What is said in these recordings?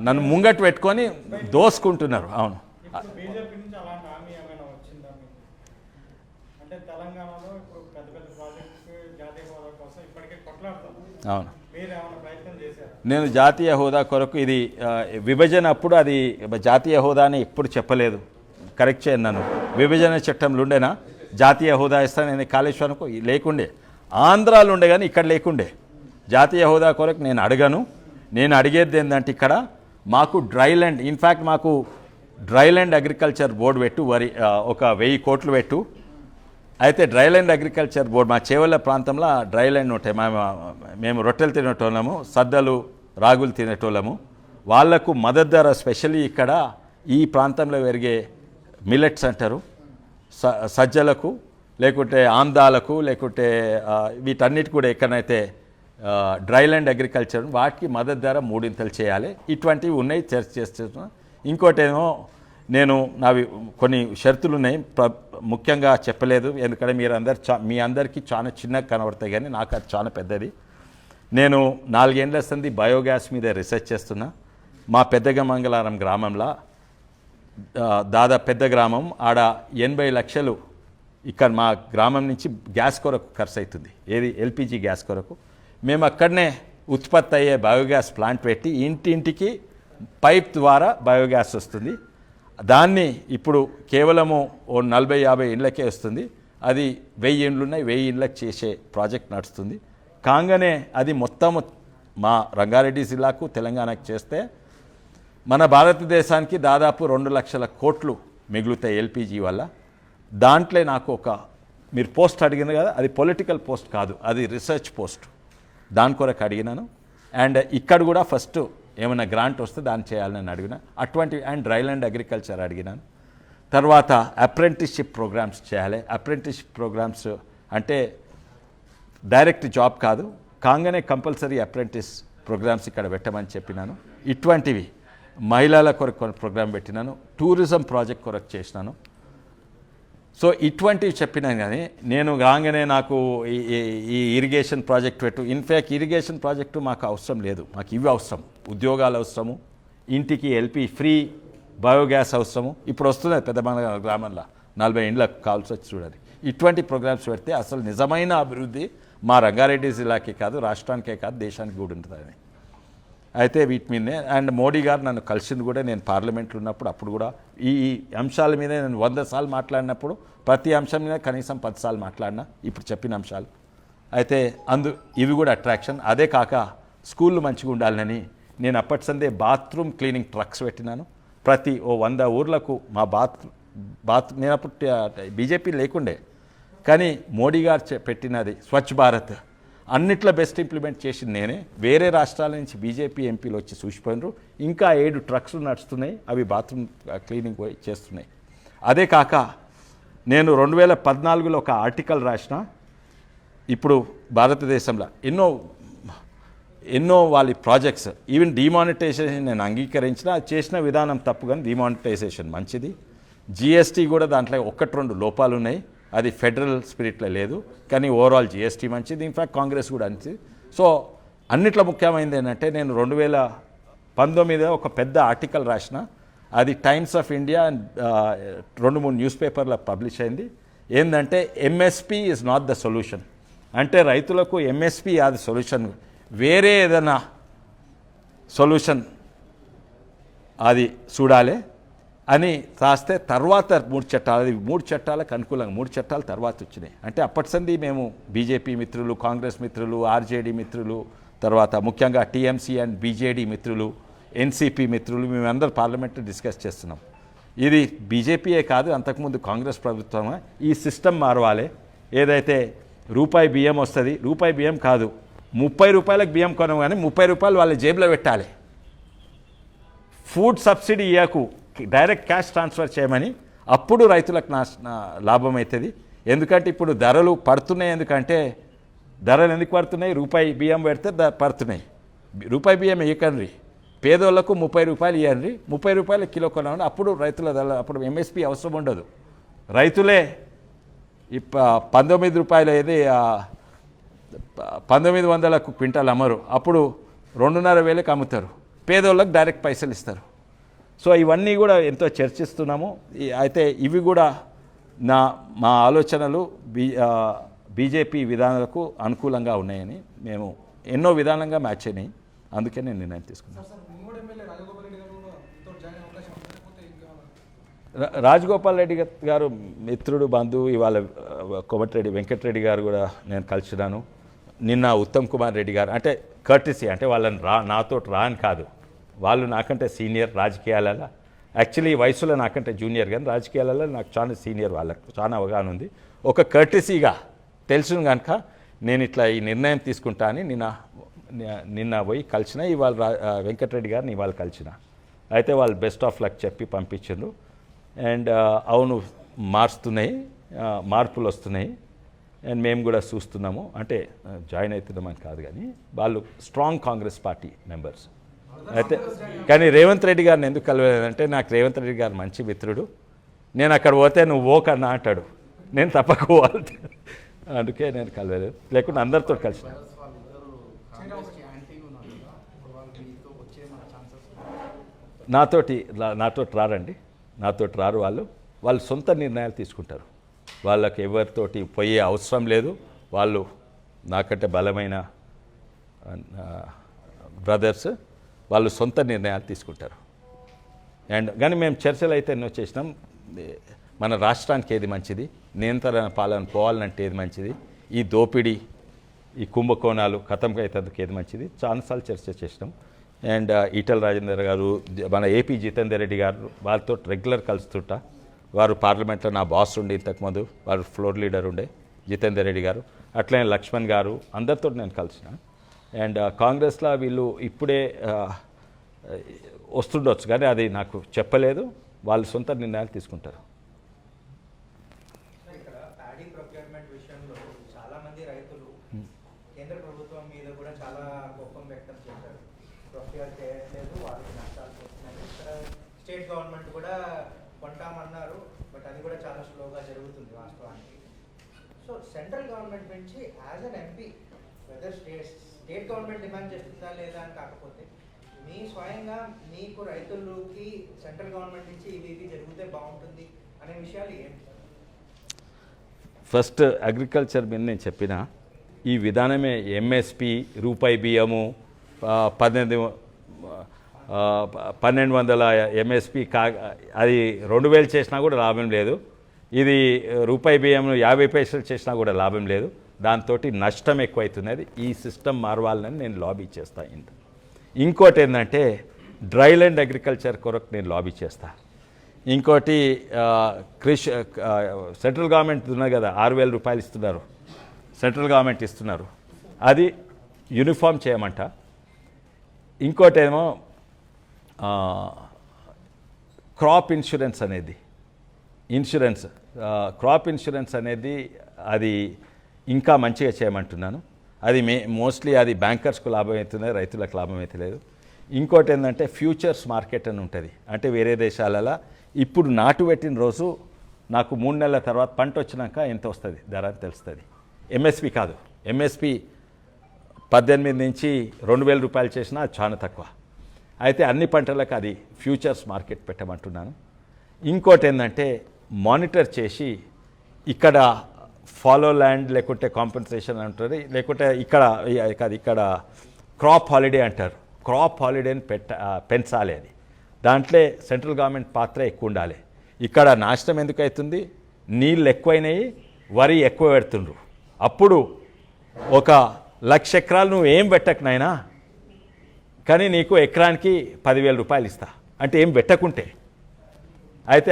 నన్ను ముంగట్టు పెట్టుకొని దోసుకుంటున్నారు. అవును, అవును. నేను జాతీయ హోదా కొరకు ఇది విభజన అప్పుడు అది జాతీయ హోదా అని ఎప్పుడు చెప్పలేదు. కరెక్ట్ చేయండి నన్ను. విభజన చట్టంలో ఉండేనా జాతీయ హోదా ఇస్తాను? నేను కాళేశ్వరంకు లేకుండే, ఆంధ్రాలో ఉండే కానీ ఇక్కడ లేకుండే. జాతీయ హోదా కొరకు నేను అడగను. నేను అడిగేది ఏంటంటే ఇక్కడ మాకు డ్రైల్యాండ్, ఇన్ఫ్యాక్ట్ మాకు డ్రైల్యాండ్ అగ్రికల్చర్ బోర్డు పెట్టు, ఒక 1000 కోట్లు పెట్టు. అయితే డ్రైల్యాండ్ అగ్రికల్చర్ బోర్డు మా చేవల్ల ప్రాంతంలో డ్రైల్యాండ్ ఉంటాయి. మేము రొట్టెలు తినేటోళ్ళము, సద్దలు రాగులు తినేటోళ్ళము. వాళ్లకు మద్దతు ధర స్పెషల్లీ ఇక్కడ ఈ ప్రాంతంలో పెరిగే మిల్లెట్స్ అంటారు, సజ్జలకు లేకుంటే ఆందాలకు లేకుంటే వీటన్నిటి కూడా ఎక్కడైతే డ్రైల్యాండ్ అగ్రికల్చర్ వాటికి మద్దతు ధర 3 చేయాలి. ఇటువంటివి ఉన్నాయి, చర్చ చేస్తున్నా. ఇంకోటేమో నేను నావి కొన్ని షరతులు ఉన్నాయి, ముఖ్యంగా చెప్పలేదు ఎందుకంటే మీ అందరికీ చాలా చిన్నగా కనబడతాయి, కానీ నాకు అది చాలా పెద్దది. నేను 4 ఏళ్ళ సంది బయోగ్యాస్ మీద రీసెర్చ్ చేస్తున్నా. మా పెద్దగమంగళారం గ్రామంలో దాదాపు పెద్ద గ్రామం, ఆడ 80 లక్షలు ఇక్కడ మా గ్రామం నుంచి గ్యాస్ కొరకు ఖర్చు అవుతుంది. ఏది ఎల్పిజి గ్యాస్ కొరకు. మేము అక్కడనే ఉత్పత్తి అయ్యే బయోగ్యాస్ ప్లాంట్ పెట్టి ఇంటింటికి పైప్ ద్వారా బయోగ్యాస్ వస్తుంది. దాన్ని ఇప్పుడు కేవలము 40-50 ఇండ్లకే వస్తుంది. అది 1000 ఇండ్లు ఉన్నాయి, 1000 ఇండ్లకు చేసే ప్రాజెక్ట్ నడుస్తుంది. కాగానే అది మొత్తం మా రంగారెడ్డి జిల్లాకు తెలంగాణకు చేస్తే మన భారతదేశానికి దాదాపు 2 లక్షల కోట్లు మిగులుతాయి ఎల్పిజి వల్ల. దాంట్లో నాకు మీరు పోస్ట్ అడిగిన కదా, అది పొలిటికల్ పోస్ట్ కాదు, అది రీసెర్చ్ పోస్ట్. దాని కొరకు అడిగినాను. అండ్ ఇక్కడ కూడా ఫస్ట్ ఏమైనా గ్రాంట్ వస్తే దాన్ని చేయాలని అడిగిన అటువంటి. అండ్ డ్రైల్యాండ్ అగ్రికల్చర్ అడిగినాను. తర్వాత అప్రెంటిస్షిప్ ప్రోగ్రామ్స్ చేయాలి. అప్రెంటిస్షిప్ ప్రోగ్రామ్స్ అంటే డైరెక్ట్ జాబ్ కాదు, కాగానే కంపల్సరీ అప్రెంటిస్ ప్రోగ్రామ్స్ ఇక్కడ పెట్టమని చెప్పినాను. ఇటువంటివి మహిళల కొరకు ప్రోగ్రాం పెట్టినాను. టూరిజం ప్రాజెక్ట్ కొరకు చేసినాను. సో ఇటువంటివి చెప్పినాను. కానీ నేను రాగానే నాకు ఈ ఇరిగేషన్ ప్రాజెక్ట్ పెట్టు, ఇన్ఫ్యాక్ట్ ఇరిగేషన్ ప్రాజెక్టు మాకు అవసరం లేదు. మాకు ఇవి అవసరం, ఉద్యోగాలు అవసరము, ఇంటికి ఎల్పి ఫ్రీ బయోగ్యాస్ అవసరము. ఇప్పుడు వస్తున్నాయి పెద్ద మన గ్రామంలో 40 ఇండ్లకు కావాల్సి వచ్చి చూడాలి. ఇటువంటి ప్రోగ్రామ్స్ పెడితే అసలు నిజమైన అభివృద్ధి మా రంగారెడ్డి జిల్లాకే కాదు, రాష్ట్రానికే కాదు, దేశానికి కూడా ఉంటుందని. అయితే వీటి మీదనే. అండ్ మోడీ గారు నన్ను కలిసింది కూడా నేను పార్లమెంట్లో ఉన్నప్పుడు. అప్పుడు కూడా ఈ అంశాల మీద నేను 100 సార్లు మాట్లాడినప్పుడు ప్రతి అంశం మీద కనీసం 10 సార్లు మాట్లాడినా ఇప్పుడు చెప్పిన అంశాలు. అయితే ఇవి కూడా అట్రాక్షన్. అదే కాక స్కూళ్ళు మంచిగా ఉండాలని నేను అప్పటి సందే బాత్రూమ్ క్లీనింగ్ ట్రక్స్ పెట్టినాను. ప్రతి 100 ఊర్లకు మా నేను అప్పుడు బీజేపీ లేకుండే, కానీ మోడీ గారు పెట్టినది స్వచ్ఛ భారత్ అన్నిట్లో బెస్ట్ ఇంప్లిమెంట్ చేసింది నేనే. వేరే రాష్ట్రాల నుంచి బీజేపీ ఎంపీలు వచ్చి చూసిపోయినారు. ఇంకా 7 ట్రక్స్లు నడుస్తున్నాయి, అవి బాత్రూమ్ క్లీనింగ్ చేస్తున్నాయి. అదే కాక నేను 2014లో ఒక ఆర్టికల్ రాసిన. ఇప్పుడు భారతదేశంలో ఎన్నో వాళ్ళ ప్రాజెక్ట్స్, ఈవెన్ డిమానిటైజేషన్ నేను అంగీకరించిన, చేసిన విధానం తప్పు, కానీ డిమానిటైజేషన్ మంచిది. జిఎస్టీ కూడా దాంట్లో 1-2 లోపాలు ఉన్నాయి, అది ఫెడరల్ స్పిరిట్లో లేదు, కానీ ఓవరాల్ జిఎస్టీ మంచిది. ఇన్ఫ్యాక్ట్ కాంగ్రెస్ కూడా మంచిది. సో అన్నిట్లో ముఖ్యమైనది ఏంటంటే నేను 2019 ఒక పెద్ద ఆర్టికల్ రాసిన. అది టైమ్స్ ఆఫ్ ఇండియా 2-3 న్యూస్ పేపర్లో పబ్లిష్ అయింది. ఏంటంటే MSP is not the solution. అంటే రైతులకు ఎంఎస్పీ అది సొల్యూషన్, వేరే ఏదైనా సొల్యూషన్ అది చూడాలి అని రాస్తే తర్వాత 3 చట్టాలు, అది 3 చట్టాలకు అనుకూలంగా 3 చట్టాలు తర్వాత వచ్చినాయి. అంటే అప్పటి సంది మేము బీజేపీ మిత్రులు, కాంగ్రెస్ మిత్రులు, ఆర్జేడీ మిత్రులు, తర్వాత ముఖ్యంగా టీఎంసీ అండ్ బీజేడీ మిత్రులు, ఎన్సీపీ మిత్రులు, మేమందరూ పార్లమెంట్లో డిస్కస్ చేస్తున్నాం. ఇది బీజేపీయే కాదు, అంతకుముందు కాంగ్రెస్ ప్రభుత్వం ఈ సిస్టమ్ మారవాలి. ఏదైతే రూపాయి బియ్యం వస్తుంది, రూపాయి బియ్యం కాదు, 30 రూపాయలకు బియ్యం కొనం, కానీ 30 రూపాయలు వాళ్ళ జేబులో పెట్టాలి. ఫుడ్ సబ్సిడీ ఇయ్యకు, డైరెక్ట్ క్యాష్ ట్రాన్స్ఫర్ చేయమని. అప్పుడు రైతులకు లాభం అవుతుంది. ఎందుకంటే ఇప్పుడు ధరలు పడుతున్నాయి. ఎందుకంటే ధరలు ఎందుకు పడుతున్నాయి? రూపాయి బియ్యం పెడితే పడుతున్నాయి. రూపాయి బియ్యం ఇవ్వకండి, పేదోళ్లకు 30 రూపాయలు ఇవ్వండి, 30 రూపాయలు కిలో కొనాలి. అప్పుడు రైతుల ధర, అప్పుడు ఎంఎస్పీ అవసరం ఉండదు. రైతులే 19 రూపాయలు ఏది 1900కు క్వింటాల్ అమ్మరు, అప్పుడు 2,500 అమ్ముతారు. పేదోళ్ళకి డైరెక్ట్ పైసలు ఇస్తారు. సో ఇవన్నీ కూడా ఎంతో చర్చిస్తున్నాము. అయితే ఇవి కూడా మా ఆలోచనలు బీజేపీ విధానాలకు అనుకూలంగా ఉన్నాయని మేము ఎన్నో విధానంగా మ్యాచ్ అయినాయి. అందుకే నేను నిర్ణయం తీసుకున్నాను. రాజగోపాల్ రెడ్డి గారు మిత్రుడు, బంధువు. ఇవాళ కోమటిరెడ్డి వెంకటరెడ్డి గారు కూడా నేను కలిసినాను. నిన్న ఉత్తమ్ కుమార్ రెడ్డి గారు, అంటే కర్టిసీ, అంటే వాళ్ళని నాతో రాని కాదు, వాళ్ళు నాకంటే సీనియర్ రాజకీయాలలో. యాక్చువల్లీ వయసులో నాకంటే జూనియర్, కానీ రాజకీయాలలో నాకు చాలా సీనియర్, వాళ్ళకు చాలా అవగాహన ఉంది. ఒక కర్టిసీగా తెలుసును కనుక నేను ఇట్లా ఈ నిర్ణయం తీసుకుంటా అని నిన్న పోయి కలిసిన. ఇవాళ వెంకటరెడ్డి గారిని ఇవాళ కలిసిన. అయితే వాళ్ళు బెస్ట్ ఆఫ్ లక్ చెప్పి పంపించారు. అండ్ అవును, మార్పులు వస్తున్నాయి. అండ్ మేము కూడా చూస్తున్నాము. అంటే జాయిన్ అవుతున్నామని కాదు, కానీ వాళ్ళు స్ట్రాంగ్ కాంగ్రెస్ పార్టీ మెంబర్స్. అయితే కానీ రేవంత్ రెడ్డి గారిని ఎందుకు కలవలేదంటే, నాకు రేవంత్ రెడ్డి గారు మంచి మిత్రుడు. నేను అక్కడ పోతే నువ్వు ఓకన్నా అంటాడు, నేను తప్పక పోవాలి. అందుకే నేను కలవలేదు, లేకుంటే అందరితో కలిసిన. నాతోటి రారండి, నాతోటి రారు. వాళ్ళు సొంత నిర్ణయాలు తీసుకుంటారు. వాళ్ళకి ఎవరితోటి పోయే అవసరం లేదు. వాళ్ళు నాకంటే బలమైన బ్రదర్స్, వాళ్ళు సొంత నిర్ణయాలు తీసుకుంటారు. అండ్ కానీ మేము చర్చలు అయితే ఎన్నో చేసినాం. మన రాష్ట్రానికి ఏది మంచిది, నియంత్రణ పాలన పోవాలంటే ఏది మంచిది, ఈ దోపిడీ, ఈ కుంభకోణాలు ఖతంగా అయితే ఏది మంచిది, చాలాసార్లు చర్చ చేసినాం. అండ్ ఈటల రాజేందర్ గారు, మన ఏపీ జితేందర్ రెడ్డి గారు, వాళ్ళతో రెగ్యులర్ కలుస్తుంటా. వారు పార్లమెంట్లో నా బాస్ ఉండే, ఇంతకుముందు వారు ఫ్లోర్ లీడర్ ఉండే జితేందర్ రెడ్డి గారు. అట్లనే లక్ష్మణ్ గారు, అందరితో నేను కలిసిన. అండ్ కాంగ్రెస్లో వీళ్ళు ఇప్పుడే వస్తుండొచ్చు, కానీ అది నాకు చెప్పలేదు. వాళ్ళు సొంత నిర్ణయాలు తీసుకుంటారు. ఇక్కడ ప్యాడీ ప్రొక్యూర్మెంట్ విషయంలో చాలా మంది రైతులు కేంద్ర ప్రభుత్వం మీద కూడా చాలా కోపం వ్యక్తం చేశారు. ప్రొక్యూర్ చేయట్లేదు, వాళ్ళకి నష్టాలు వస్తున్నాయి. ఇక్కడ స్టేట్ గవర్నమెంట్ కూడా కొంటామన్నారు, బట్ అది కూడా చాలా స్లోగా జరుగుతుంది వాస్తవానికి. సో సెంట్రల్ గవర్నమెంట్ నుంచి as an MP, whether state government demand చేస్తుందా లేదా అని కాకపోతే, మీ స్వయంగా మీకు రైతులకి సెంట్రల్ గవర్నమెంట్ నుంచి ఇవి జరిగితే బాగుంటుంది అనే విషయాలు ఏంటి? ఫస్ట్ అగ్రికల్చర్ మీద నేను చెప్పిన ఈ విధానమే ఎంఎస్పి, రూపాయి బియ్యము, 1200 ఎంఎస్పి అది 2000 చేసినా కూడా లాభం లేదు. ఇది రూపాయి బియ్యంను 50 పైసలు చేసినా కూడా లాభం లేదు. దాంతో నష్టం ఎక్కువైతున్నది. ఈ సిస్టమ్ మారవాలని నేను లాబీ చేస్తాను. ఇంకోటి ఏంటంటే డ్రైల్యాండ్ అగ్రికల్చర్ కొరకు నేను లాబీ చేస్తాను. ఇంకోటి సెంట్రల్ గవర్నమెంట్ ఉన్నది కదా, 6000 రూపాయలు ఇస్తున్నారు, సెంట్రల్ గవర్నమెంట్ ఇస్తున్నారు, అది యూనిఫామ్ చేయమంట. ఇంకోటి ఏమో క్రాప్ ఇన్సూరెన్స్ అనేది, క్రాప్ ఇన్సూరెన్స్ అనేది అది ఇంకా మంచిగా చేయమంటున్నాను. అది మోస్ట్లీ అది బ్యాంకర్స్కు లాభం అవుతుంది, రైతులకు లాభం అయితే లేదు. ఇంకోటి ఏంటంటే ఫ్యూచర్స్ మార్కెట్ అని ఉంటుంది. అంటే వేరే దేశాలలో ఇప్పుడు నాటు పెట్టిన రోజు నాకు 3 నెలల తర్వాత పంట వచ్చినాక ఎంత వస్తుంది ధర అని తెలుస్తుంది. ఎంఎస్పి కాదు, ఎంఎస్పి 18 నుంచి 2000 రూపాయలు చేసినా అది చాలా తక్కువ. అయితే అన్ని పంటలకు అది ఫ్యూచర్స్ మార్కెట్ పెట్టమంటున్నాను. ఇంకోటి ఏంటంటే మానిటర్ చేసి ఇక్కడ ఫాలో ల్యాండ్ లేకుంటే కాంపెన్సేషన్ అంటుంది, లేకుంటే ఇక్కడ క్రాప్ హాలిడే అంటారు. క్రాప్ హాలిడేని పెంచాలి. అది దాంట్లో సెంట్రల్ గవర్నమెంట్ పాత్ర ఎక్కువ ఉండాలి. ఇక్కడ నాశనం ఎందుకు అవుతుంది, నీళ్ళు ఎక్కువైనాయి, వరి ఎక్కువ పెడుతుండ్రు. అప్పుడు 1,00,000 ఎకరాలు నువ్వు ఏం పెట్టకనైనా కానీ నీకు ఎకరానికి 10,000 రూపాయలు ఇస్తా అంటే ఏం పెట్టకుంటే. అయితే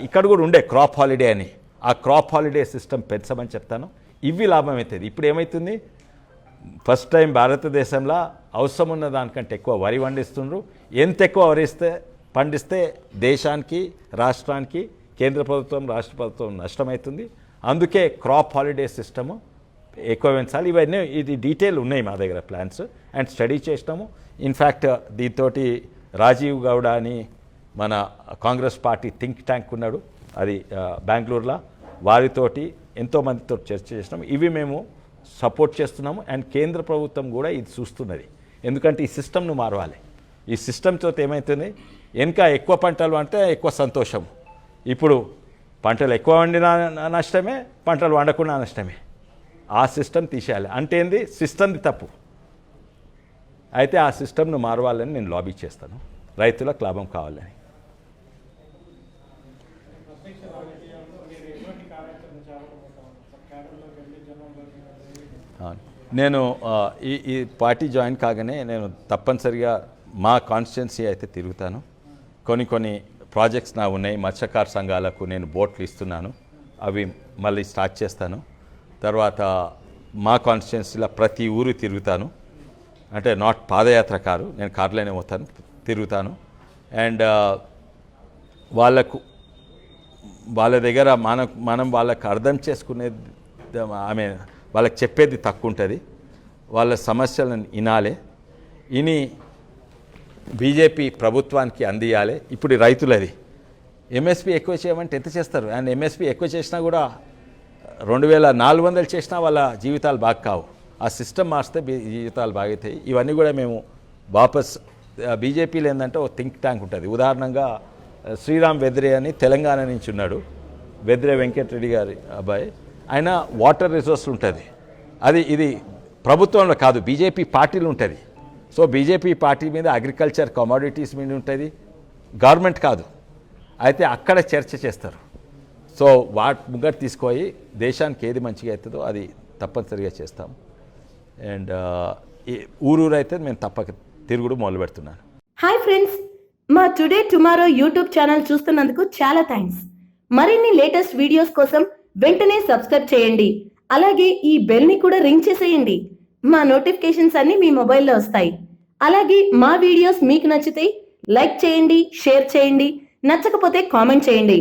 ఇక్కడ కూడా ఉండే క్రాప్ హాలిడే అని, ఆ క్రాప్ హాలిడే సిస్టమ్ పెంచమని చెప్తాను. ఇవి లాభం అవుతుంది. ఇప్పుడు ఏమవుతుంది, ఫస్ట్ టైం భారతదేశంలో అవసరం ఉన్న దానికంటే ఎక్కువ వరి పండిస్తుండ్రు. ఎంత ఎక్కువ పండిస్తే దేశానికి, రాష్ట్రానికి, కేంద్ర ప్రభుత్వం, రాష్ట్ర ప్రభుత్వం నష్టమవుతుంది. అందుకే క్రాప్ హాలిడే సిస్టము ఎక్కువ పెంచాలి. ఇవన్నీ ఇది డీటెయిల్ ఉన్నాయి మా దగ్గర ప్లాన్స్ అండ్ స్టడీ చేసినాము. ఇన్ఫ్యాక్ట్ దీంతో రాజీవ్ గౌడ అని మన కాంగ్రెస్ పార్టీ థింక్ ట్యాంక్ ఉన్నాడు, అది బెంగళూరులో, వారితోటి ఎంతోమందితో చర్చ చేసినాం. ఇవి మేము సపోర్ట్ చేస్తున్నాము. అండ్ కేంద్ర ప్రభుత్వం కూడా ఇది చూస్తున్నది. ఎందుకంటే ఈ సిస్టమ్ను మారవాలి. ఈ సిస్టమ్తో ఏమవుతుంది, ఇంకా ఎక్కువ పంటలు అంటే ఎక్కువ సంతోషం. ఇప్పుడు పంటలు ఎక్కువ వండినా నష్టమే, పంటలు వండకుండా నష్టమే. ఆ సిస్టమ్ తీసేయాలి. అంటే ఏంది, సిస్టమ్ది తప్పు. అయితే ఆ సిస్టమ్ను మారవాలని నేను లాబీ చేస్తాను, రైతులకు లాభం కావాలని. నేను ఈ పార్టీ జాయిన్ కాగానే నేను తప్పనిసరిగా మా కాన్స్టిట్యున్సీ అయితే తిరుగుతాను. కొన్ని ప్రాజెక్ట్స్ నా ఉన్నాయి. మత్స్యకార సంఘాలకు నేను బోట్లు ఇస్తున్నాను, అవి మళ్ళీ స్టార్ట్ చేస్తాను. తర్వాత మా కాన్స్టిట్యున్సీలో ప్రతి ఊరు తిరుగుతాను. అంటే నాట్ పాదయాత్ర కారు, నేను కారులోనే పోతాను, తిరుగుతాను. అండ్ వాళ్ళ దగ్గర మనం వాళ్ళకి అర్థం చేసుకునేది, వాళ్ళకి చెప్పేది తక్కువ ఉంటుంది. వాళ్ళ సమస్యలను విని బీజేపీ ప్రభుత్వానికి అందియాలి. ఇప్పుడు రైతులది ఎంఎస్పీ ఎక్కువ చేయమంటే ఎంత చేస్తారు? అండ్ ఎంఎస్పీ ఎక్కువ చేసినా కూడా 2400 చేసినా వాళ్ళ జీవితాలు బాగా కావు. ఆ సిస్టమ్ మార్చితే జీవితాలు బాగవుతాయి. ఇవన్నీ కూడా మేము వాపస్ బీజేపీలో ఏంటంటే ఒక థింక్ ట్యాంక్ ఉంటుంది. ఉదాహరణగా శ్రీరామ్ వెద్రే అని తెలంగాణ నుంచి ఉన్నాడు, వెద్రే వెంకటరెడ్డి గారి అబ్బాయి. ఆయన వాటర్ రిసోర్స్ ఉంటుంది, ఇది ప్రభుత్వంలో కాదు, బీజేపీ పార్టీలు ఉంటుంది. సో బీజేపీ పార్టీ మీద అగ్రికల్చర్ కమోడిటీస్ మీద ఉంటుంది, గవర్నమెంట్ కాదు. అయితే అక్కడ చర్చ చేస్తారు. సో ముగ్గరు తీసుకుపోయి దేశానికి ఏది మంచిగా అవుతుందో అది తప్పనిసరిగా చేస్తాం. అండ్ ఊరైతే మేము తప్పక తిరుగుడు మొదలు పెడుతున్నాను. హాయ్ ఫ్రెండ్స్, మా టుడే టుమారో యూట్యూబ్ ఛానల్ చూస్తున్నందుకు చాలా థ్యాంక్స్. మరిన్ని లేటెస్ట్ వీడియోస్ కోసం వెంటనే సబ్స్క్రైబ్ చేయండి. అలాగే ఈ బెల్ ని కూడా రింగ్ చేసేయండి. మా నోటిఫికేషన్స్ అన్ని మీ మొబైల్లో వస్తాయి. అలాగే మా వీడియోస్ మీకు నచ్చితే లైక్ చేయండి, షేర్ చేయండి, నచ్చకపోతే కామెంట్ చేయండి.